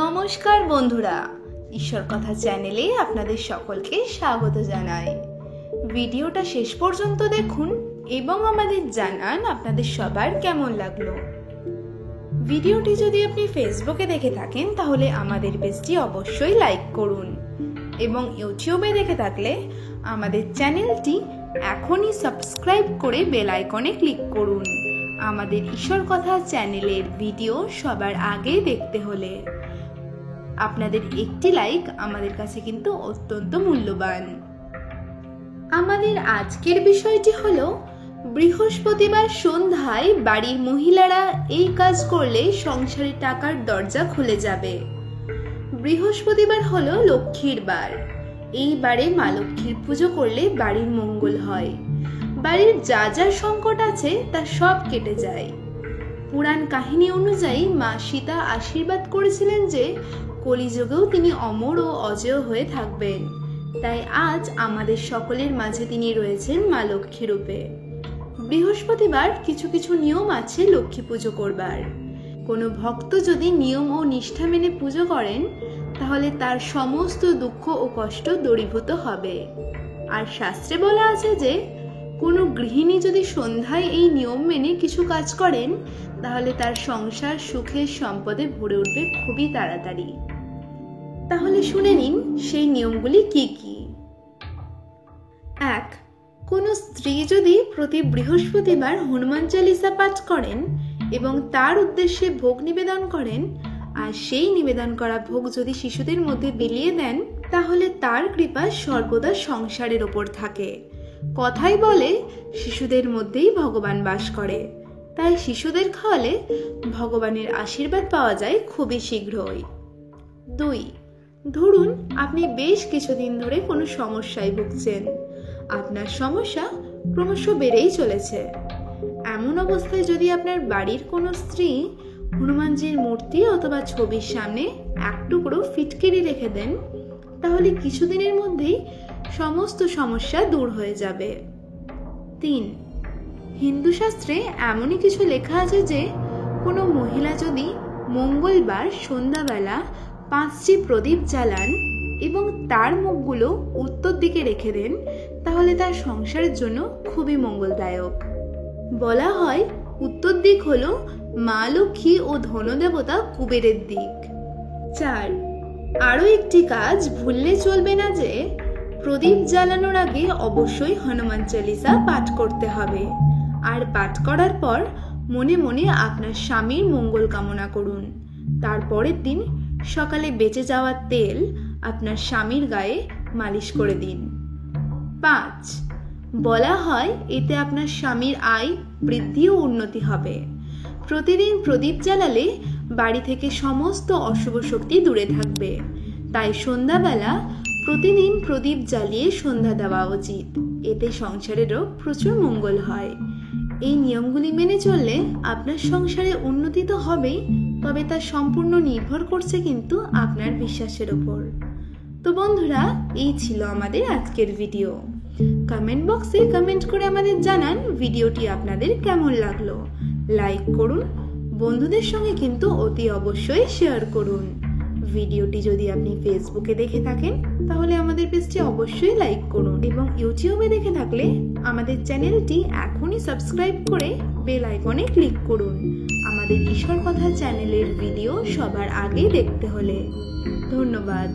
নমস্কার বন্ধুরা, ঈশ্বর কথা চ্যানেলে আপনাদের সকলকে স্বাগত জানাই। ভিডিওটা শেষ পর্যন্ত দেখুন এবং আমাদের জানান আপনাদের সবার কেমন লাগলো। ভিডিওটি যদি আপনি ফেসবুকে দেখে থাকেন তাহলে আমাদের পেজটি অবশ্যই লাইক করুন এবং ইউটিউবে দেখে থাকলে আমাদের চ্যানেলটি এখনই সাবস্ক্রাইব করে বেল আইকনে ক্লিক করুন। আমাদের ঈশ্বর কথা চ্যানেলের ভিডিও সবার আগে দেখতে হলে আপনাদের একটি লাইক আমাদের কাছে কিন্তু অত্যন্ত মূল্যবান। আমাদের আজকের বিষয়টি হলো বৃহস্পতিবার সন্ধ্যায় বাড়ির মহিলারা এই কাজ করলে সংসারে টাকার দরজা খুলে যাবে। বৃহস্পতিবার হলো লক্ষ্মীর বার। এই বারে মা লক্ষ্মীর পুজো করলে বাড়ির মঙ্গল হয়। বাড়ির যা যা সংকট আছে তা সব কেটে যায়। পুরাণ কাহিনী অনুযায়ী মা সীতা আশীর্বাদ করেছিলেন যে কলিযুগেও তিনি অমর ও অজেয় হয়ে থাকবেন। তাই আজ আমাদের সকলের মাঝে তিনি রয়েছেন মা লক্ষ্মী রূপে। বৃহস্পতিবার কিছু কিছু নিয়ম আছে লক্ষ্মী পুজো করবার। কোনো ভক্ত যদি নিয়ম ও নিষ্ঠা মেনে পুজো করেন তাহলে তার সমস্ত দুঃখ ও কষ্ট দূরীভূত হবে। আর শাস্ত্রে বলা আছে যে কোনো গৃহিণী যদি সন্ধ্যায় এই নিয়ম মেনে কিছু কাজ করেন তাহলে তার সংসার সুখের সম্পদে ভরে উঠবে খুবই তাড়াতাড়ি। তাহলে শুনে নিন সেই নিয়মগুলি কি কি। 1. কোনো স্ত্রী যদি প্রতি বৃহস্পতিবার হনুমান চালিসা পাঠ করেন এবং তার উদ্দেশ্যে ভোগ নিবেদন করেন আর সেই নিবেদন করা ভোগ যদি শিশুদের মধ্যে বিলিয়ে দেন তাহলে তার কৃপা সর্বদা সংসারের ওপর থাকে। কথাই বলে শিশুদের মধ্যেই ভগবান বাস করে, তাই শিশুদের খাওয়ালে ভগবানের আশীর্বাদ পাওয়া যায় খুবই শীঘ্রই। 2. ধরুন আপনি বেশ কিছুদিন ধরে কোনো সমস্যায় ভুগছেন। আপনার সমস্যা ক্রমশ বেড়েই চলেছে। এমন অবস্থায় যদি আপনার বাড়ির কোনো স্ত্রী হনুমানজির মূর্তি অথবা ছবির সামনে এক টুকরো ফিটকিরি রেখে দেন তাহলে কিছুদিনের মধ্যেই সমস্ত সমস্যা দূর হয়ে যাবে। 3. হিন্দু শাস্ত্রে এমনই কিছু লেখা আছে যে কোনো মহিলা যদি মঙ্গলবার সন্ধ্যাবেলা 5টি প্রদীপ জ্বালান এবং তার মুখগুলো উত্তর দিকে রেখে দেন তাহলে তার সংসারের জন্য খুবই মঙ্গলদায়ক। বলা হয় উত্তর দিক হলো মা লক্ষ্মী ও ধনদেবতা কুবেরের দিক। 4. আরও একটি কাজ ভুললে চলবে না যে প্রদীপ জ্বালানোর আগে অবশ্যই হনুমান চালিসা পাঠ করতে হবে। আর পাঠ করার পর মনে মনে আপনার স্বামীর মঙ্গল কামনা করুন। তারপরের দিন সকালে বেঁচে যাওয়া তেল আপনার স্বামীর গায়ে মালিশ করে দিন। 5. বলা হয় এতে আপনার স্বামীর আয় বৃদ্ধি ও উন্নতি হবে। প্রতিদিন প্রদীপ জ্বালালে বাড়ি থেকে সমস্ত অশুভ শক্তি দূরে থাকবে। তাই সন্ধ্যাবেলা প্রতিদিন প্রদীপ জ্বালিয়ে সন্ধ্যা দেওয়া উচিত। এতে সংসারেরও প্রচুর মঙ্গল হয়। এই নিয়মগুলি মেনে চললে আপনার সংসারে উন্নতি তো হবেই, তবে তা সম্পূর্ণ নির্ভর করছে কিন্তু আপনার বিশ্বাসের ওপর। তো বন্ধুরা, এই ছিল আমাদের আজকের ভিডিও। কমেন্ট বক্সে কমেন্ট করে আমাদের জানান ভিডিওটি আপনাদের কেমন লাগলো। লাইক করুন, বন্ধুদের সঙ্গে কিন্তু অতি অবশ্যই শেয়ার করুন। ভিডিওটি যদি আপনি ফেসবুকে দেখে থাকেন তাহলে আমাদের পেজটি অবশ্যই লাইক করুন এবং ইউটিউবে দেখে থাকলে আমাদের চ্যানেলটি এখনই সাবস্ক্রাইব করে বেল আইকনে ক্লিক করুন। আমাদের ঈশ্বর কথা চ্যানেলের ভিডিও সবার আগে দেখতে হলে। ধন্যবাদ।